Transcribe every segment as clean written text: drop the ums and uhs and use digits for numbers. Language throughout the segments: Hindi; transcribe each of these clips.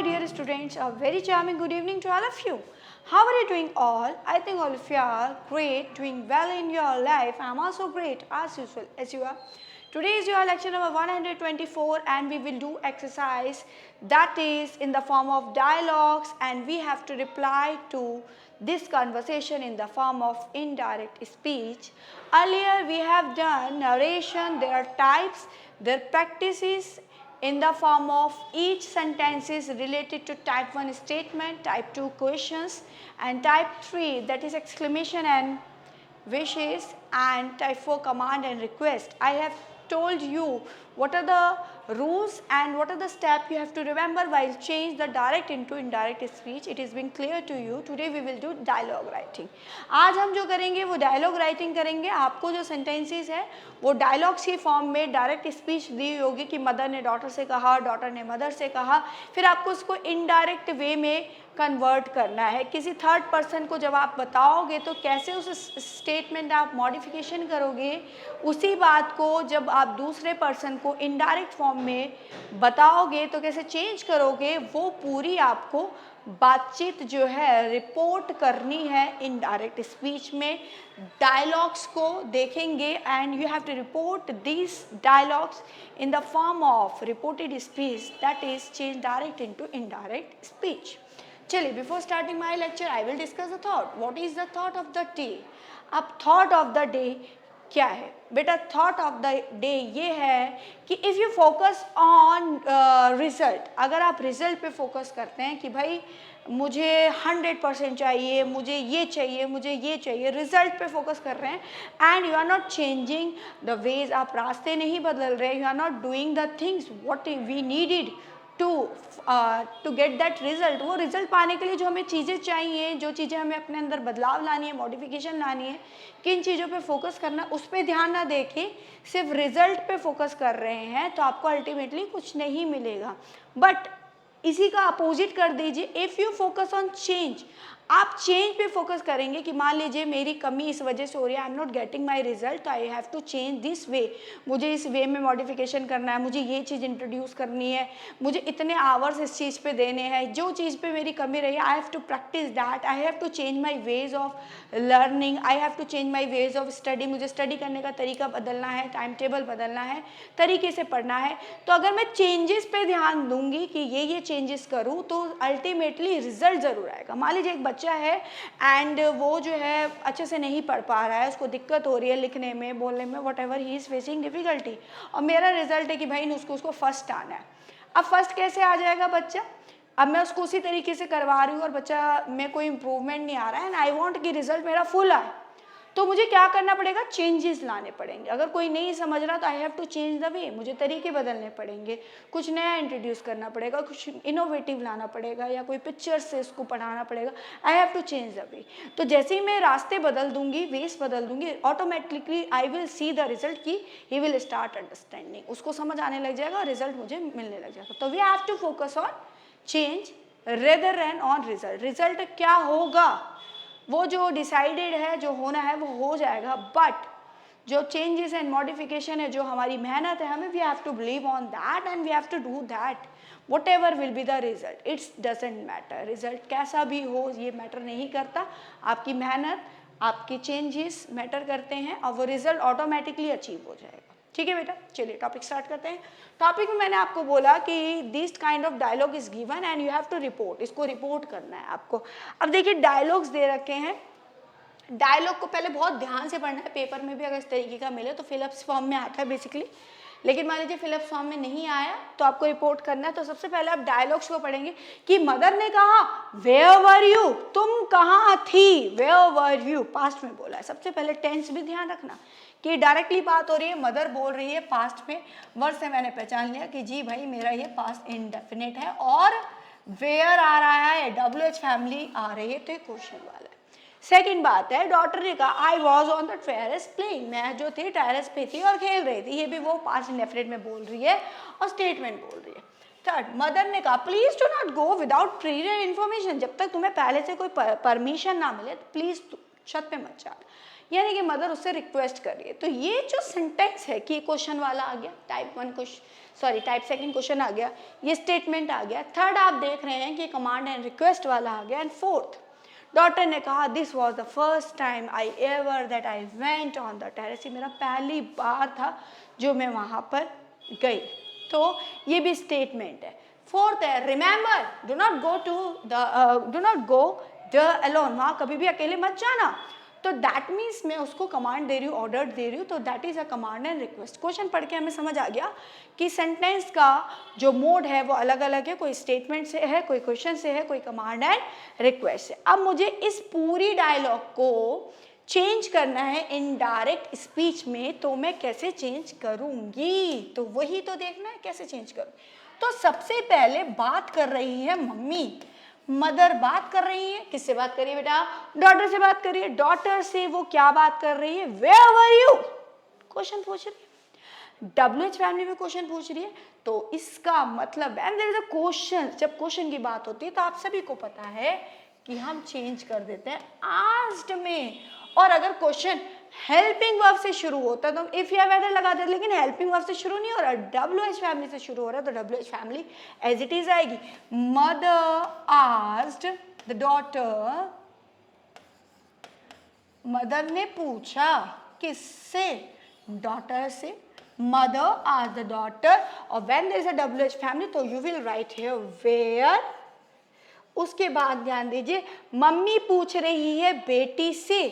my dear students, a very charming good evening to all of you. How are you doing all? I think all of you are great, doing well in your life. I am also great as usual as you are. Today is your lecture number 124 and we will do exercise that is in the form of dialogues and we have to reply to this conversation in the form of indirect speech. Earlier we have done narration, their types, their practices in the form of each sentences related to type 1 statement, type 2 questions and type 3 that is exclamation and wishes and type 4 command and request. I have told you what are the rules and what are the steps you have to remember while change the direct into indirect speech. It is been clear to you. Today we will do dialogue writing. आज हम जो करेंगे वो dialogue writing करेंगे. आपको जो sentences है वो dialogues की form में direct speech दी होगी कि mother ने daughter से कहा, daughter ने mother से कहा, फिर आपको उसको indirect way में कन्वर्ट करना है. किसी थर्ड पर्सन को जब आप बताओगे तो कैसे उस स्टेटमेंट आप मॉडिफिकेशन करोगे, उसी बात को जब आप दूसरे पर्सन को इनडायरेक्ट फॉर्म में बताओगे तो कैसे चेंज करोगे, वो पूरी आपको बातचीत जो है रिपोर्ट करनी है इनडायरेक्ट स्पीच में. डायलॉग्स को देखेंगे and you have to report this dialogues in the form of reported speech that is change direct into indirect speech. चलिए, before starting my lecture I will discuss the thought. What is the thought of the day? अब थॉट ऑफ द डे क्या है बेटा? थॉट ऑफ द डे ये है कि if you focus on result, अगर आप रिजल्ट पे फोकस करते हैं कि भाई मुझे 100% चाहिए, मुझे ये चाहिए, मुझे ये चाहिए, रिजल्ट पे फोकस कर रहे हैं and you are not changing the ways, आप रास्ते नहीं बदल रहे, you are not doing the things what we needed to get that result. वो रिजल्ट पाने के लिए जो हमें चीज़ें चाहिए, जो चीज़ें हमें अपने अंदर बदलाव लानी है, मॉडिफिकेशन लानी है, किन चीज़ों पे फोकस करना, उस पर ध्यान ना देके सिर्फ रिजल्ट पे फोकस कर रहे हैं तो आपको अल्टीमेटली कुछ नहीं मिलेगा. बट इसी का अपोजिट कर दीजिए. If you focus on change, आप चेंज पे फोकस करेंगे कि मान लीजिए मेरी कमी इस वजह से हो रही है, I am not getting my result, I have to change this way, मुझे इस वे में मॉडिफिकेशन करना है, मुझे ये चीज़ इंट्रोड्यूस करनी है, मुझे इतने आवर्स इस चीज़ पे देने हैं, जो चीज़ पे मेरी कमी रही है I have to practice that, I have to change my ways of learning, I have to change my ways of study, मुझे स्टडी करने का तरीका बदलना है, टाइम टेबल बदलना है, तरीके से पढ़ना है. तो अगर मैं चेंजेस पे ध्यान दूंगी कि ये चेंजेस करूँ तो अल्टीमेटली रिजल्ट ज़रूर आएगा. मान लीजिए एक बच्चा है एंड वो जो है अच्छे से नहीं पढ़ पा रहा है, उसको दिक्कत हो रही है लिखने में, बोलने में, what ever he is facing difficulty, और मेरा रिजल्ट है कि भाई उसको फर्स्ट आना है. अब फर्स्ट कैसे आ जाएगा बच्चा? अब मैं उसको उसी तरीके से करवा रही हूँ और बच्चा में कोई इम्प्रूवमेंट नहीं आ रहा है एंड आई वांट कि रिजल्ट मेरा फुल आए, तो मुझे क्या करना पड़ेगा? चेंजेस लाने पड़ेंगे. अगर कोई नहीं समझ रहा तो I have to change the way, मुझे तरीके बदलने पड़ेंगे, कुछ नया इंट्रोड्यूस करना पड़ेगा, कुछ इनोवेटिव लाना पड़ेगा या कोई पिक्चर से इसको पढ़ाना पड़ेगा. I have to change the way. तो जैसे ही मैं रास्ते बदल दूंगी, वेस बदल दूंगी, automatically I will see the result की ही विल स्टार्ट अंडरस्टैंडिंग, उसको समझ आने लग जाएगा और रिजल्ट मुझे मिलने लग जाएगा. तो we have to focus on change rather than on result. Result क्या होगा वो जो डिसाइडेड है, जो होना है वो हो जाएगा, बट जो चेंजेस एंड मॉडिफिकेशन है, जो हमारी मेहनत है, हमें we have to believe on that and we have to do that. Whatever will be the result, it's doesn't matter. Result कैसा भी हो ये मैटर नहीं करता, आपकी मेहनत, आपके चेंजेस मैटर करते हैं और वो रिजल्ट ऑटोमेटिकली अचीव हो जाएगा. ठीक है बेटा, चलिए टॉपिक स्टार्ट करते हैं. टॉपिक में मैंने आपको बोला कि this kind of dialogue is given and you have to report, इसको रिपोर्ट करना है आपको. अब देखिए डायलॉग्स दे रखे हैं, डायलॉग को पहले बहुत ध्यान से पढ़ना है. पेपर में भी अगर इस तरीके का मिले तो फिलअप्स फॉर्म में आता है बेसिकली, लेकिन मान लीजिए फिलअप्स फॉर्म में नहीं आया तो आपको रिपोर्ट करना है. तो सबसे पहले आप डायलॉग्स को पढ़ेंगे कि मदर ने कहा वेयर वर यू, तुम कहाँ थी, वेयर वर यू, पास्ट में बोला है. सबसे पहले टेंस भी ध्यान रखना कि डायरेक्टली बात हो रही है, मदर बोल रही है पास्ट में, वर्ड से मैंने पहचान लिया कि जी भाई मेरा ये पास्ट इंडेफिनिट है और वेयर आ रहा है, WH फैमिली आ रही है, तो ये क्वेश्चन वाला है. सेकंड बात है, डॉटर ने कहा I was on the terrace playing, मैं जो थी टेरेस पे थी और खेल रही थी, ये भी वो पास्ट इंडेफिनिट में बोल रही है और स्टेटमेंट बोल रही है. थर्ड, मदर ने कहा please do not go without praevia information, जब तक तुम्हें पहले से कोई परमिशन ना मिले प्लीज छत पे मत जा, यानी कि मदर उससे रिक्वेस्ट कर रही है। तो ये जो सेंटेंस है कि क्वेश्चन वाला आ गया, टाइप सेकंड क्वेश्चन आ गया, ये स्टेटमेंट आ गया। थर्ड आप देख रहे हैं कि कमांड एंड रिक्वेस्ट वाला आ गया। एंड फोर्थ, डॉटर ने कहा this was the first time I ever that I went on the terrace, ये मेरा पहली बार था जो मैं वहाँ पर गई। तो ये भी स्टेटमेंट है। फोर्थ है remember do not go the alone, वहाँ कभी भी अकेले मत जाना। तो दैट मीन्स मैं उसको कमांड दे रही हूँ, ऑर्डर दे रही हूँ, तो that is a command and request. Question पढ़ के हमें समझ आ गया कि सेंटेंस का जो मोड है वो अलग अलग है, कोई स्टेटमेंट से है, कोई क्वेश्चन से है, कोई कमांड एंड रिक्वेस्ट से। अब मुझे इस पूरी डायलॉग को चेंज करना है इनडायरेक्ट स्पीच में, तो मैं कैसे चेंज करूंगी, तो वही तो देखना है कैसे चेंज करूँ। तो सबसे पहले बात कर रही है मम्मी, मदर बात कर रही है, किससे बात कर रही है बेटा, डॉटर से बात कर रही है। डॉटर से वो क्या बात कर रही है, वेयर वर यू, क्वेश्चन पूछ रही है। WH फैमिली में क्वेश्चन पूछ रही है, तो इसका मतलब when there is a question, जब क्वेश्चन की बात होती है तो आप सभी को पता है कि हम चेंज कर देते हैं आस्क्ड में। और अगर क्वेश्चन हेल्पिंग वर्ब से शुरू होता है तो हम इफ या वेदर लगा देते, लेकिन हेल्पिंग वर्ब से शुरू नहीं हो रहा, WH फैमिली से शुरू हो रहा है, तो WH family as it is आएगी। Mother asked the daughter, mother ने पूछा किससे, डॉटर से। मदर आस्क्ड द डॉटर, और when there is a WH family तो you will write here where. उसके बाद ध्यान दीजिए, मम्मी पूछ रही है बेटी से,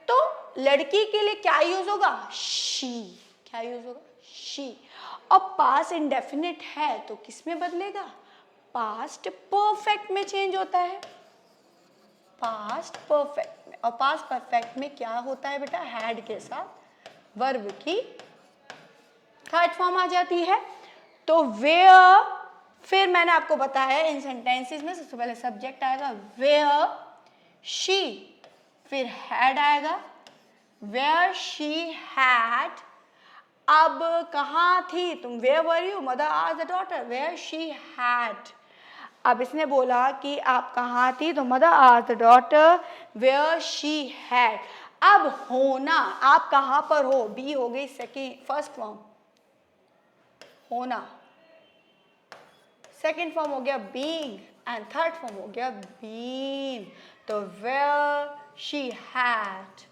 तो लड़की के लिए क्या यूज होगा, शी, क्या यूज होगा, शी। और पास्ट इंडेफिनिट है तो किस में बदलेगा, पास्ट परफेक्ट में चेंज होता है, पास्ट परफेक्ट में। और पास्ट परफेक्ट में क्या होता है बेटा, हैड के साथ वर्ब की थर्ड फॉर्म आ जाती है। तो वेयर, फिर मैंने आपको बताया इन सेंटेंसेस में सबसे पहले सब्जेक्ट आएगा वेयर शी, फिर हैड आएगा वेयर शी हैड। अब कहाँ थी तुम, where were you, mother asked the daughter where she had. अब इसने बोला कि आप कहाँ थी, तो mother asked the daughter where she had. अब होना, आप कहाँ पर हो, बी हो गई सेकेंड फर्स्ट फॉर्म, होना। सेकेंड फॉर्म हो गया बीइंग, एंड थर्ड फॉर्म हो गया बीन। तो where she had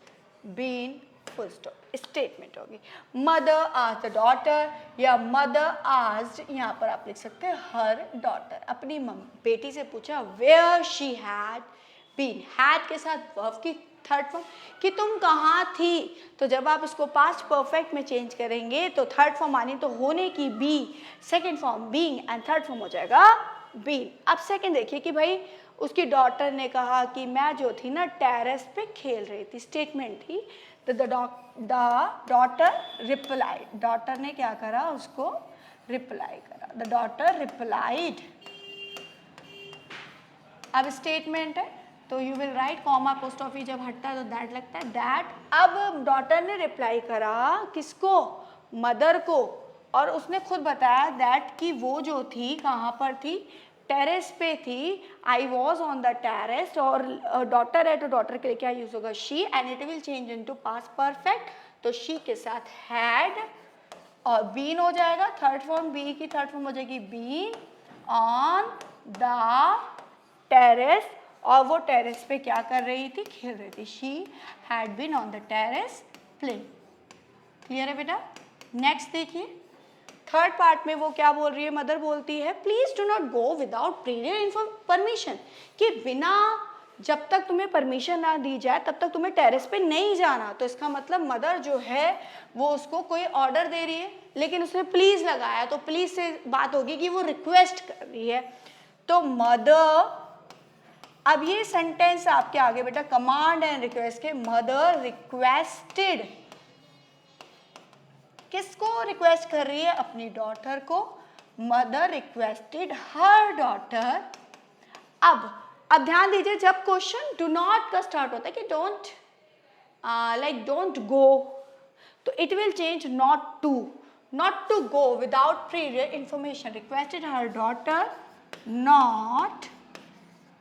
been, full stop, statement होगी। मदर आस्क्ड द डॉटर, या मदर आस्क्ड, यहाँ पर आप लिख सकते हैं हर डॉटर, अपनी बेटी से पूछा where she had been, had के साथ वर्ब की थर्ड फॉर्म कि तुम कहाँ थी। तो जब आप इसको पास्ट परफेक्ट में चेंज करेंगे तो थर्ड फॉर्म आनी तो होने की be, second form being, and third form हो जाएगा बीन। अब सेकेंड देखिए कि भाई उसकी डॉटर ने कहा कि मैं जो थी ना टेरेस पे खेल रही थी, स्टेटमेंट थी। तो द डॉटर रिप्लाइड, डॉटर ने क्या करा, उसको रिप्लाई करा, द डॉटर रिप्लाइड। अब स्टेटमेंट है तो you will right comma apostrophe जब हटता है तो दैट लगता है, दैट। अब डॉटर ने रिप्लाई करा किसको, मदर को, और उसने खुद बताया दैट कि वो जो थी कहाँ पर थी, टेरेस पे थी, I was on the terrace. और डॉटर है तो डॉटर के लिए क्या यूज होगा, she, and it will change into past perfect, तो शी के साथ हैड और बीन हो जाएगा। थर्ड फॉर्म, बी की थर्ड फॉर्म हो जाएगी बीन ऑन द टेरेस, और वो टेरेस पे क्या कर रही थी, खेल रही थी, she had been on the terrace playing. Clear है बेटा। नेक्स्ट देखिए, थर्ड पार्ट में वो क्या बोल रही है, मदर बोलती है please do not go without praevia permission, कि बिना, जब तक तुम्हें परमिशन ना दी जाए तब तक तुम्हें टेरेस पे नहीं जाना। तो इसका मतलब मदर जो है वो उसको कोई ऑर्डर दे रही है, लेकिन उसने प्लीज लगाया, तो प्लीज से बात होगी कि वो रिक्वेस्ट कर रही है। तो मदर, अब ये सेंटेंस आपके आगे बेटा कमांड एंड रिक्वेस्ट के, मदर रिक्वेस्टेड, किसको रिक्वेस्ट कर रही है, अपनी डॉटर को, मदर रिक्वेस्टेड हर डॉटर। अब ध्यान दीजिए, जब क्वेश्चन डू नॉट का स्टार्ट होता है कि डोंट, लाइक डोंट गो, तो it will change not to go without previous information, requested her daughter not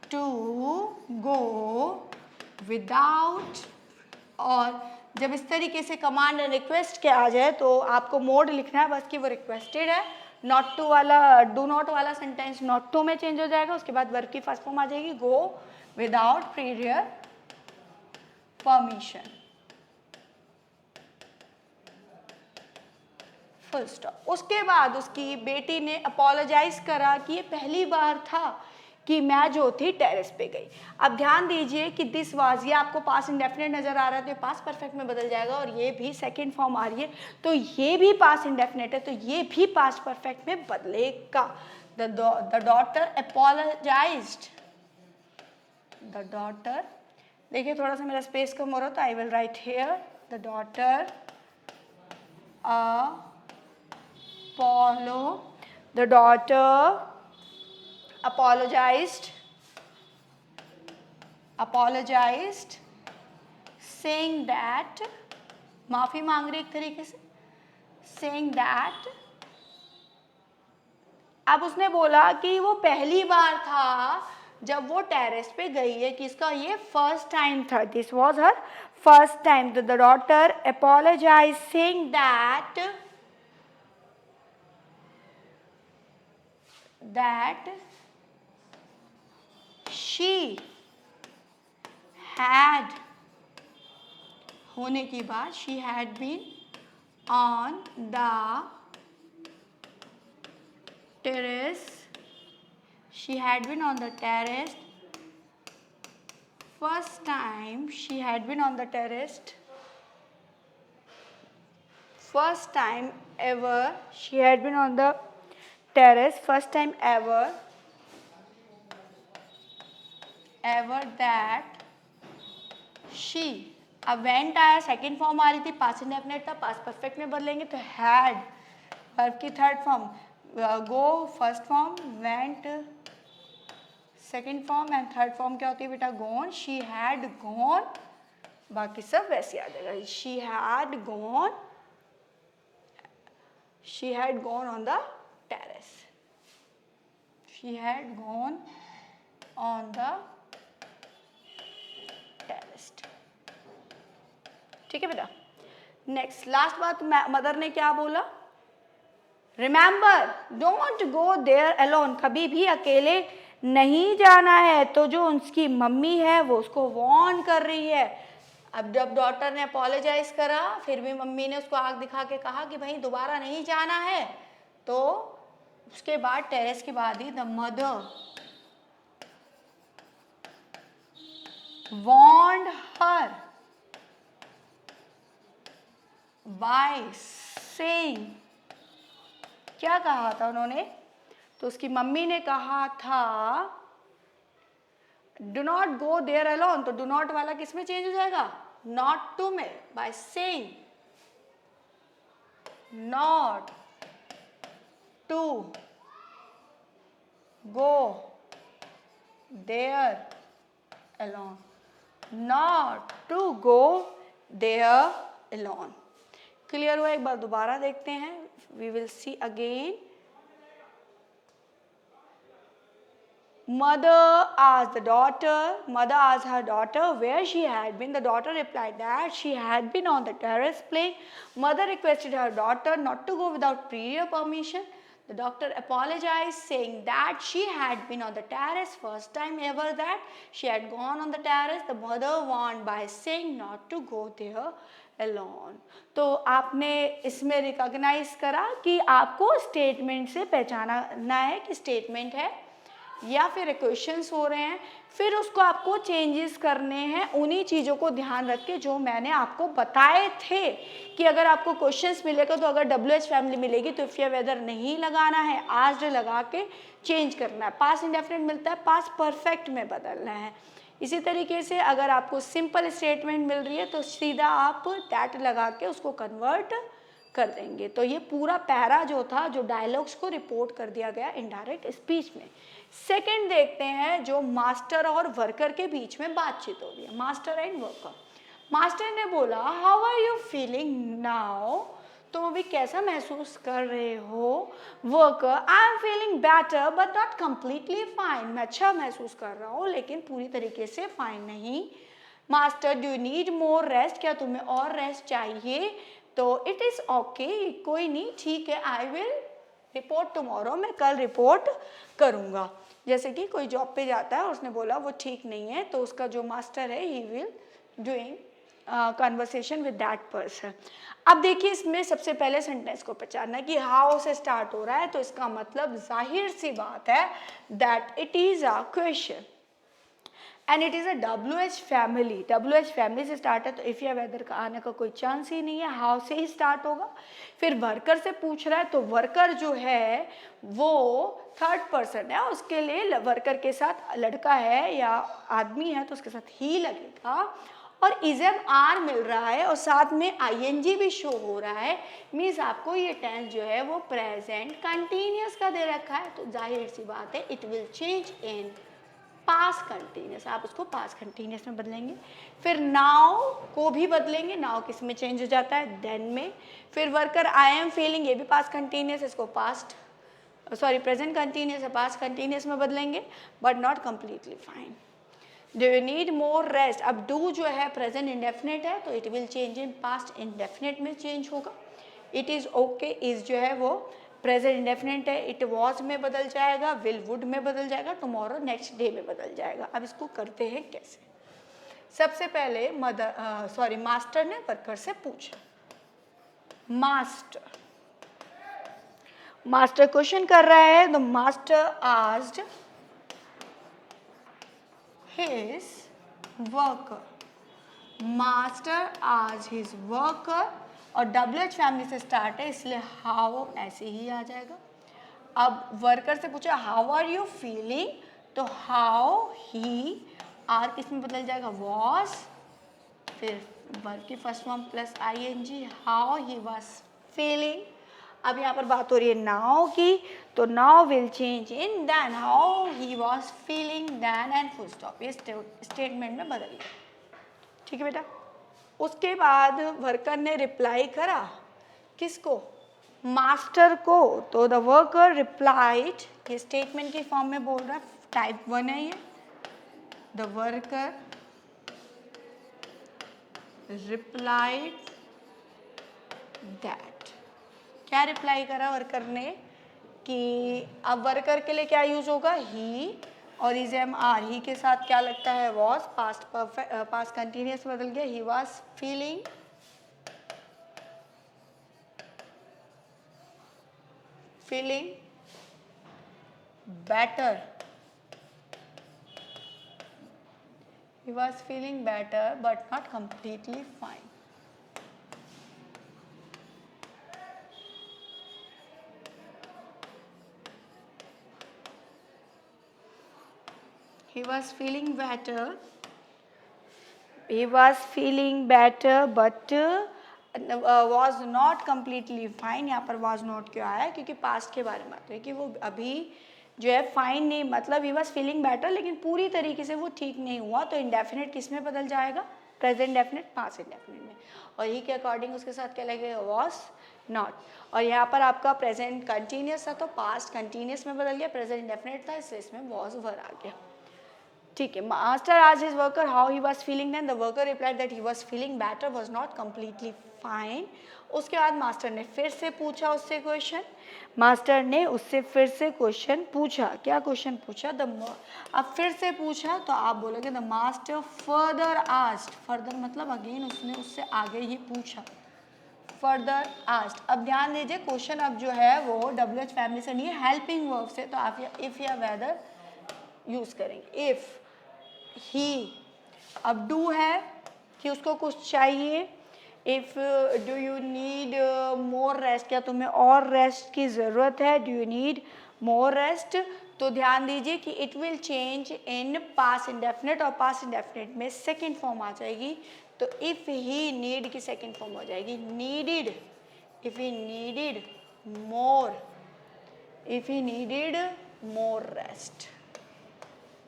to go without और जब इस तरीके से कमांड एंड रिक्वेस्ट के आ जाए तो आपको मोड लिखना है बस कि वो रिक्वेस्टेड है। नॉट टू वाला, डू नॉट वाला सेंटेंस नॉट टू में चेंज हो जाएगा। उसके बाद वर्ब की फर्स्ट फॉर्म आ जाएगी गो without praevia permission, full stop. उसके बाद उसकी बेटी ने अपोलोजाइज करा कि ये पहली बार था कि मैं जो थी टेरेस पे गई। अब ध्यान दीजिए कि दिस वाज, ये आपको पास्ट इंडेफिनिट नजर आ रहा है तो ये पास्ट परफेक्ट में बदल जाएगा, और ये भी सेकंड फॉर्म आ रही है तो ये भी पास्ट इंडेफिनिट है तो ये भी पास्ट परफेक्ट में बदलेगा। The daughter apologised, the daughter, देखिए थोड़ा सा मेरा स्पेस कम हो रहा है तो I will write here the daughter the daughter apologized saying that, माफी मांग रही एक तरीके से, saying that, अब उसने बोला कि वो पहली बार था जब वो टेरेस पे गई है, किसका, ये फर्स्ट टाइम था, this was her first time. The daughter apologize saying that she had, होने की बात, she had been on the terrace, she had been on the terrace, first time she had been on the terrace, first time ever she had been on the terrace, first time ever that she, अब went आया, सेकेंड फॉर्म आ रही थी, पास्ट इंडेफिनिट था, पास्ट परफेक्ट में बदलेंगे तो had, वर्ब की third form, go first form, went second form and third form क्या होती है बेटा, गॉन, शी हैड गॉन, बाकी सब वैसे आ जाएगा, she had gone on the terrace, she had gone on the terrace, ठीक है बेटा। नेक्स्ट लास्ट बात मदर ने क्या बोला, remember don't go there alone, कभी भी अकेले नहीं जाना है। तो जो उसकी मम्मी है वो उसको वार्न कर रही है। अब जब डॉटर ने अपोलोजाइज करा फिर भी मम्मी ने उसको आग दिखा के कहा कि भाई दोबारा नहीं जाना है, तो उसके बाद टेरेस के बाद ही the mother warned her by saying, क्या कहा था उन्होंने, तो उसकी मम्मी ने कहा था do not go there alone, तो डू नॉट वाला किस में चेंज हो जाएगा, नॉट टू में, by saying not to go there alone, not to go there alone. Clear हुआ, एक बार दोबारा देखते हैं, we will see again. Mother asked her daughter where she had been. The daughter replied that she had been on the terrace playing. Mother requested her daughter not to go without prior permission. The doctor apologized, saying that she had been on the terrace, first time ever that she had gone on the terrace. The mother warned by saying not to go there alone. तो आपने इसमें रिकॉग्नाइज करा कि आपको स्टेटमेंट से पहचानना है कि स्टेटमेंट है या फिर क्वेश्चंस हो रहे हैं, फिर उसको आपको चेंजेस करने हैं उन्हीं चीज़ों को ध्यान रख के जो मैंने आपको बताए थे कि अगर आपको क्वेश्चंस मिलेगा तो अगर WH फैमिली मिलेगी तो इफ या वेदर नहीं लगाना है, आज लगा के चेंज करना है। पास्ट इंडेफिनिट मिलता है, पास्ट परफेक्ट में बदलना है। इसी तरीके से अगर आपको सिंपल स्टेटमेंट मिल रही है तो सीधा आप दैट लगा के उसको कन्वर्ट कर देंगे। तो ये पूरा पैरा जो था, जो डायलॉग्स को रिपोर्ट कर दिया गया इनडायरेक्ट स्पीच में। सेकंड देखते हैं जो मास्टर और वर्कर के बीच में बातचीत हो रही है, मास्टर एंड वर्कर। मास्टर ने बोला how are you feeling now, तुम अभी कैसा महसूस कर रहे हो। Worker I am feeling better but not completely fine, मैं अच्छा महसूस कर रहा हूँ लेकिन पूरी तरीके से फाइन नहीं। Master do you need more rest, क्या तुम्हें और रेस्ट चाहिए? तो इट इज़ ओके, कोई नहीं, ठीक है, आई विल रिपोर्ट टुमारो, मैं कल रिपोर्ट करूँगा। जैसे कि कोई जॉब पे जाता है और उसने बोला वो ठीक नहीं है, तो उसका जो मास्टर है he will doing conversation with that person. अब देखिए इसमें सबसे पहले सेंटेंस को पहचानना कि हाउ से स्टार्ट हो रहा है, तो इसका मतलब जाहिर सी बात है that it is a question and it is a WH family. WH family से स्टार्ट है, तो इफ़ या वेदर का आने का कोई चांस ही नहीं है, हाउ से ही स्टार्ट होगा। फिर वर्कर से पूछ रहा है, तो वर्कर जो है वो थर्ड पर्सन है, उसके लिए वर्कर के साथ लड़का है या आदमी है तो उसके साथ ही लगेगा। और इज़म आर मिल रहा है और साथ में ING भी शो हो रहा है, मीन्स आपको ये टेंस जो है वो प्रेजेंट कंटिन्यूस का दे रखा है, तो जाहिर सी बात है it will change in past continuous, आप उसको पास्ट कंटिन्यूस में बदलेंगे। फिर नाउ को भी बदलेंगे, नाउ किस में चेंज हो जाता है? देन में। फिर वर्कर आई एम फीलिंग, ये भी पास्ट कंटिन्यूस, इसको पास्ट प्रेजेंट कंटिन्यूस है पास्ट कंटिन्यूस में बदलेंगे, but not completely fine. Do you need more rest, अब डू जो है प्रेजेंट इंडेफिनिट है, तो it will change in past indefinite में चेंज होगा। इट इज़ ओके, इज़ जो है वो प्रेजेंट इंडेफिनिट है, इट वॉज में बदल जाएगा, विल वुड में बदल जाएगा, टुमारो नेक्स्ट डे में बदल जाएगा। अब इसको करते हैं कैसे? सबसे पहले मास्टर ने वर्कर से पूछा, मास्टर क्वेश्चन कर रहा है, the master asked his worker, master आज हिज वर्कर, और WH फैमिली से स्टार्ट है इसलिए हाउ ऐसे ही आ जाएगा। अब वर्कर से पूछा हाउ आर यू फीलिंग, तो हाउ ही, आर किस में बदल जाएगा? वॉज, फिर वर्ब की first form plus ING, how he was feeling. अब यहाँ पर बात हो रही है नाउ की, तो now will change in then, how he was feeling then and full stop, ये स्टेटमेंट में बदल गया। ठीक है बेटा। उसके बाद वर्कर ने रिप्लाई करा, किसको? मास्टर को, तो द वर्कर रिप्लाइड, ये स्टेटमेंट की फॉर्म में बोल रहा है, टाइप 1 है ये। द वर्कर रिप्लाइड दैट, क्या रिप्लाई करा वर्कर ने कि अब वर्कर के लिए क्या यूज होगा? ही, और इज़म आर, ही के साथ क्या लगता है? वॉज, पास्ट कंटिन्यूस बदल गया, ही was feeling better, he was feeling better but not completely fine. He was feeling better but was not completely fine। यहाँ पर was not क्यों आया? क्योंकि पास्ट के बारे में बात है कि वो अभी जो है फाइन नहीं, मतलब ही वॉज फीलिंग बेटर, लेकिन पूरी तरीके से वो ठीक नहीं हुआ, तो इंडेफिनिट किस में बदल जाएगा? प्रेजेंट डेफिनेट पास्ट इंडेफिनिट में, और ही के अकॉर्डिंग उसके साथ क्या लगेगा? Was not. और यहाँ पर आपका प्रेजेंट कंटिन्यूस था तो पास्ट कंटिन्यूस में बदल गया, प्रेजेंट इंडेफिनिट था इसलिए इसमें वॉज वर आ गया। ठीक है। मास्टर आज his worker how he was feeling, then the worker replied that he was feeling better, was not completely fine. उसके बाद मास्टर ने फिर से पूछा उससे क्वेश्चन, क्या क्वेश्चन पूछा? अब फिर से पूछा तो आप बोलोगे the master further asked, further मतलब अगेन उसने उससे आगे ही पूछा, फर्दर आस्क्ड। अब ध्यान दीजिए क्वेश्चन अब जो है वो WH फैमिली से नहीं है, हेल्पिंग वर्ब से, तो आप इफ या वेदर यूज करेंगे। इफ ही, अब डू है कि उसको कुछ चाहिए, if do you need more rest, क्या तुम्हें और रेस्ट की ज़रूरत है? Do you need more rest, तो ध्यान दीजिए कि it will change in past indefinite, और पास्ट इंडेफिनिट में सेकेंड फॉर्म आ जाएगी, तो इफ ही नीड की सेकेंड फॉर्म हो जाएगी needed, if he needed more rest.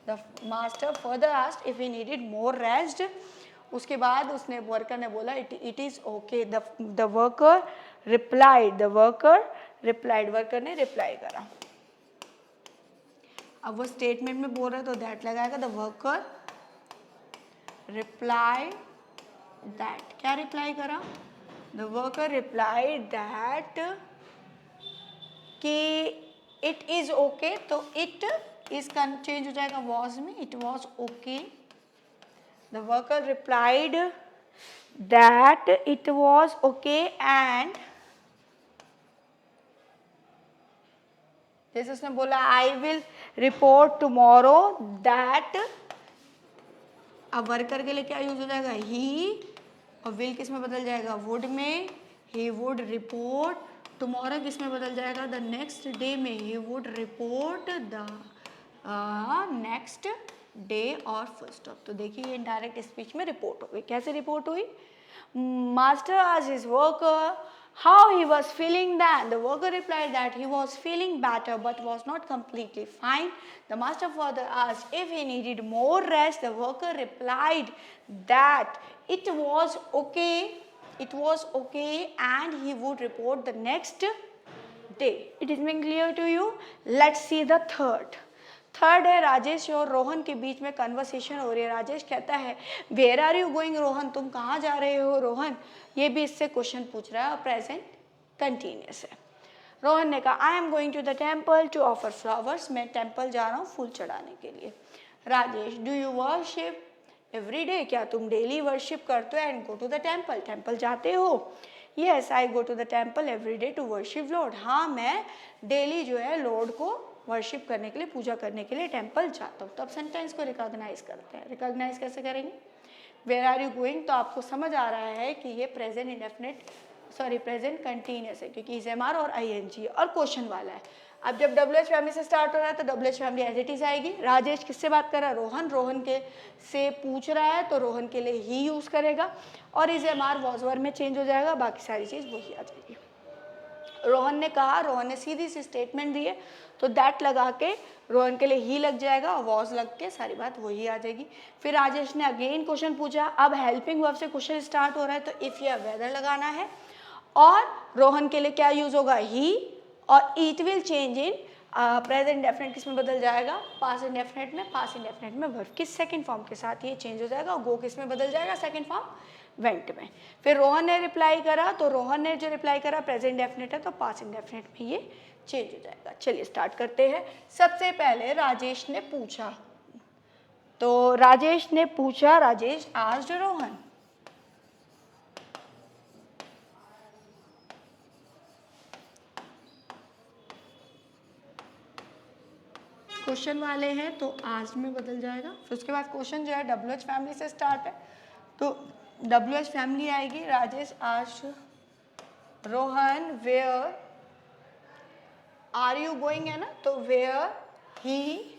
The master further asked if he needed more rest. उसके बाद उसने वर्कर ने बोला it is okay. The worker replied. Worker ने रिप्लाई करा। अब वो स्टेटमेंट में बोल रहा है तो दैट लगाएगा। द वर्कर रिप्लाई दैट, क्या रिप्लाई करा? द वर्कर रिप्लाइड दैट कि इट इज ओके, तो इट इज चेंज हो जाएगा वॉज में, it was okay. The worker replied that it was okay and जैसे उसने बोला I will report tomorrow that, अब वर्कर के लिए क्या यूज हो जाएगा? ही, और विल किस में बदल जाएगा? वुड में। He would report. टुमारो किस में बदल जाएगा? द नेक्स्ट डे में। He would report the next day और फुल स्टॉप। तो देखिए ये डायरेक्ट स्पीच में रिपोर्ट हो गई। कैसे रिपोर्ट हुई? मास्टर आज his worker how he was feeling. Then the worker replied that he was feeling better but was not completely fine. The master further asked if he needed more rest. The worker replied that it was okay and he would report the next day. It is being clear to you? Let's see the third है राजेश और रोहन के बीच में कन्वर्सेशन हो रही है। राजेश कहता है where are you going Rohan, तुम कहाँ जा रहे हो रोहन? ये भी इससे क्वेश्चन पूछ रहा है और प्रेजेंट कंटिन्यूस है। रोहन ने कहा I am going to the temple to offer flowers, मैं टेम्पल जा रहा हूँ फूल चढ़ाने के लिए। Rajesh do you worship every day, क्या तुम डेली वर्शिप करते हो? And go to the temple, temple जाते हो? Yes I go to the temple every day to worship lord, हाँ मैं डेली जो है लॉर्ड को वर्शिप करने के लिए, पूजा करने के लिए टेम्पल जाता हूँ। तो अब सेंटेंस को रिकॉग्नाइज करते हैं। रिकॉग्नाइज कैसे करेंगे? वेयर आर यू गोइंग, तो आपको समझ आ रहा है कि ये प्रेजेंट इंडेफिनिट प्रेजेंट कंटिन्यूस है क्योंकि इज एम आर और आई एन जी और क्वेश्चन वाला है। अब जब डब्ल्यू एच फैमिली से स्टार्ट हो रहा है तो W H family as it is आएगी। राजेश किससे बात कर रहा है? रोहन। रोहन के से पूछ रहा है तो रोहन के लिए ही यूज करेगा और is am are was were में चेंज हो जाएगा, बाकी सारी चीज वही आ जाएगी। रोहन ने कहा, रोहन ने सीधी सी स्टेटमेंट दी है तो दैट लगा के रोहन के लिए ही लग जाएगा और वॉज लग के सारी बात वही आ जाएगी। फिर राजेश ने अगेन क्वेश्चन पूछा, अब हेल्पिंग वर्ब से क्वेश्चन स्टार्ट हो रहा है तो इफ या वेदर लगाना है और रोहन के लिए क्या यूज होगा? ही, और it will change in present indefinite किस में बदल जाएगा? पास्ट इंडेफिनिट में। पास्ट इंडेफिनिट में वर्ब की सेकंड फॉर्म के साथ ये चेंज हो जाएगा और गो किस में बदल जाएगा? सेकंड फॉर्म वेंट में। फिर रोहन ने रिप्लाई करा तो रोहन ने जो रिप्लाई करा प्रेजेंट इंडेफिनिट है तो पास्ट इंडेफिनिट में ये चेंज हो जाएगा। चलिए स्टार्ट करते हैं। सबसे पहले राजेश ने पूछा, तो राजेश ने पूछा, राजेश आस्क्ड रोहन, क्वेश्चन वाले हैं तो आज में बदल जाएगा। फिर उसके बाद क्वेश्चन जो है डब्ल्यू एच फैमिली से स्टार्ट है तो डब्ल्यू एच फैमिली आएगी। Rajesh asked Rohan where are you going है ना, तो where he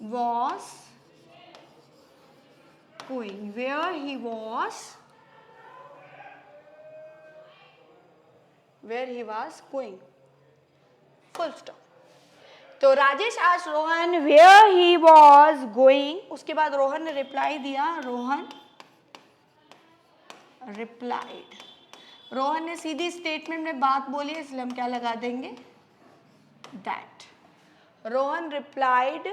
was going, where he was going, full stop. तो Rajesh asked Rohan where he was going, उसके बाद रोहन ने रिप्लाई दिया, रोहन रिप्लाइड। रोहन ने सीधी स्टेटमेंट में बात बोली है इसलिए हम क्या लगा देंगे? That. Rohan replied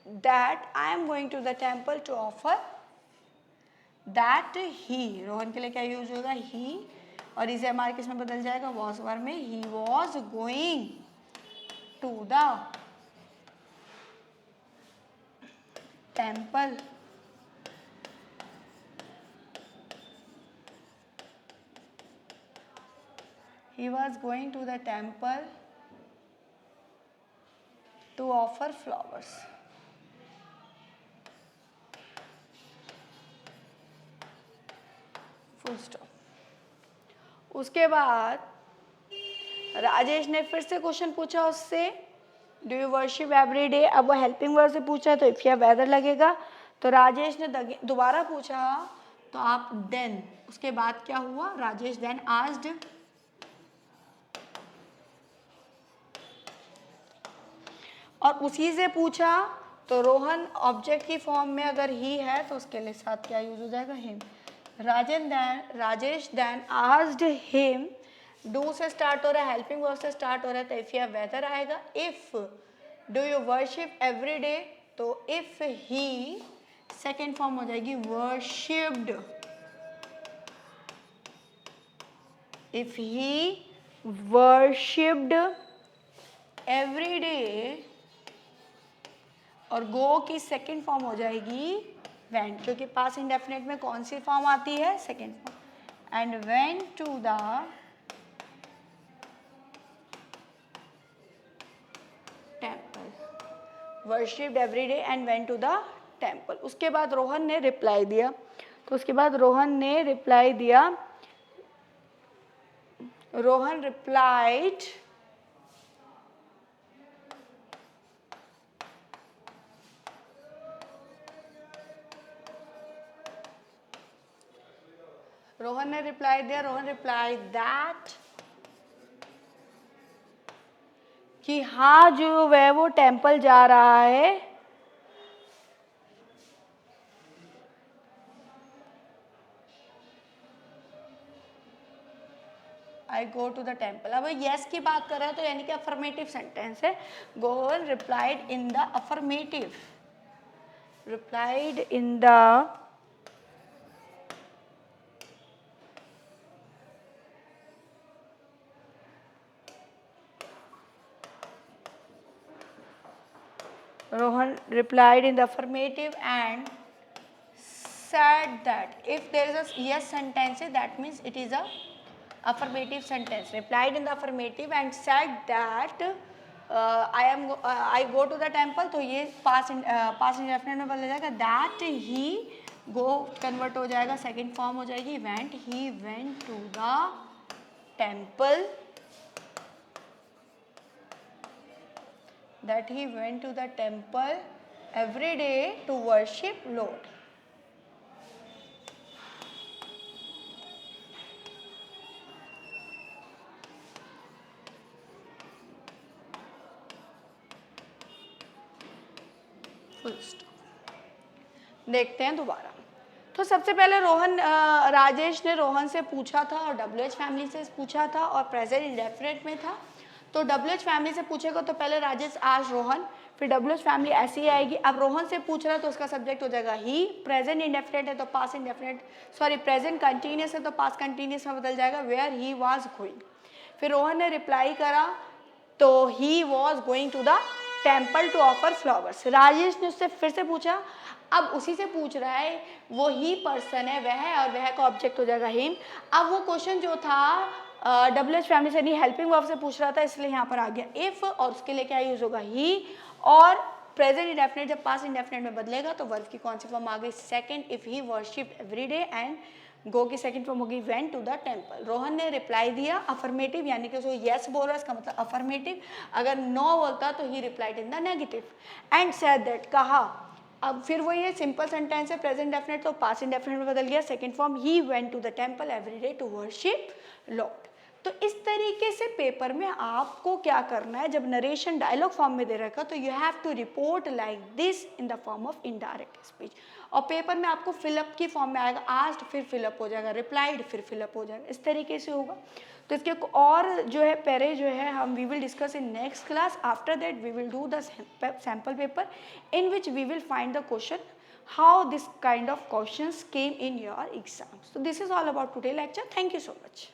that I am going to the temple to offer that he, Rohan के लिए क्या यूज होगा? ही, और इज एम आर किस में बदल जाएगा? वॉज वर में। He was going to the temple he was going to the temple to offer flowers. Full stop. उसके बाद राजेश ने फिर से क्वेश्चन पूछा उससे, do you worship every day, अब वो हेल्पिंग वर्ब से पूछा तो इफ या वेदर लगेगा। तो राजेश ने दोबारा पूछा तो आप देन, उसके बाद क्या हुआ? राजेश देन आस्क्ड, और उसी से पूछा तो रोहन ऑब्जेक्ट की फॉर्म में अगर ही है तो उसके लिए साथ क्या यूज हो जाएगा? Him. Rajesh then asked him, do से स्टार्ट हो रहा है, हेल्पिंग वर्ब से स्टार्ट हो रहा है तो इफ या वेदर आएगा। If do you worship every day, तो इफ ही सेकेंड फॉर्म हो जाएगी worshipped. If he worshipped every day, और गो की सेकेंड फॉर्म हो जाएगी वेंट, क्योंकि पास इंडेफिनिट में कौन सी फॉर्म आती है? Second form. And went to the temple, worshipped every day and went to the temple. उसके बाद रोहन ने रिप्लाई दिया, तो उसके बाद रोहन ने रिप्लाई दिया, रोहन रिप्लाइड रोहन ने रिप्लाई दिया, रोहन रिप्लाई दैट, कि हाँ जो वह वो टेम्पल जा रहा है, आई गो टू द टेम्पल। अब यस की बात कर रहा है तो यानी कि अफर्मेटिव सेंटेंस है। Goan replied in the affirmative, replied in the Rohan replied in the affirmative and said that if there is a yes sentence, that means it is a affirmative sentence. Replied in the affirmative and said that I go to the temple, तो ये past indefinite में बदल जाएगा, that he go convert हो जाएगा, second form हो जाएगी went, he went to the temple, that he went to the temple every day to worship Lord. Full stop. देखते हैं दोबारा। तो सबसे पहले रोहन राजेश ने रोहन से पूछा था और WH फैमिली से पूछा था और प्रेजेंट इंडेफिनिट में था। तो WH फैमिली से पूछेगा तो पहले राजेश आज रोहन, फिर WH फैमिली ऐसी ही आएगी। अब रोहन से पूछ रहा है तो उसका सब्जेक्ट हो जाएगा ही, प्रेजेंट इंडेफिनिट है तो पास इंडेफिनिट, सॉरी प्रेजेंट कंटिन्यूस है तो पास कंटिन्यूस में बदल जाएगा, वेयर ही वाज गोइंग। फिर रोहन ने रिप्लाई करा तो he was going to the temple to offer flowers. Rajesh ने उससे फिर से पूछा, अब उसी से पूछ रहा है, वो ही पर्सन है वह, और वह का ऑब्जेक्ट हो जाएगा हिम। अब वो क्वेश्चन जो था WH फैमिली से नहीं हेल्पिंग वर्ब से पूछ रहा था, इसलिए यहाँ पर आ गया इफ, और उसके लिए क्या यूज होगा ही, और प्रेजेंट इंडेफिनिट जब पास इंडेफिनिट में बदलेगा तो वर्ब की कौन सी फॉर्म आ गई? Second. If he worship every day, and go की सेकंड फॉर्म होगी went to the temple. Rohan ने रिप्लाई दिया अफर्मेटिव, यानी कि उसको यस बोल रहा है, इसका मतलब अफर्मेटिव। अगर नो बोलता तो he replied in the negative and said that, कहा। अब फिर वो ये सिंपल सेंटेंस है, प्रेजेंट डेफिनेट तो पास्ट इंडेफिनेट में बदल गया, second form he went to the temple every day to worship lord. तो इस तरीके से पेपर में आपको क्या करना है, जब नरेशन डायलॉग फॉर्म में दे रखा तो you have to report like this in the form of indirect speech. और पेपर में आपको फिलअप की फॉर्म में आएगा, आस्क्ड फिर फिलअप हो जाएगा, रिप्लाइड फिर फिलअप हो जाएगा, इस तरीके से होगा। तो इसके और जो है पैरे जो है हम we will discuss in next class. After that we will do the sample paper in which we will find the question how this kind of questions came in your exams. So this is all about today lecture. Thank you so much.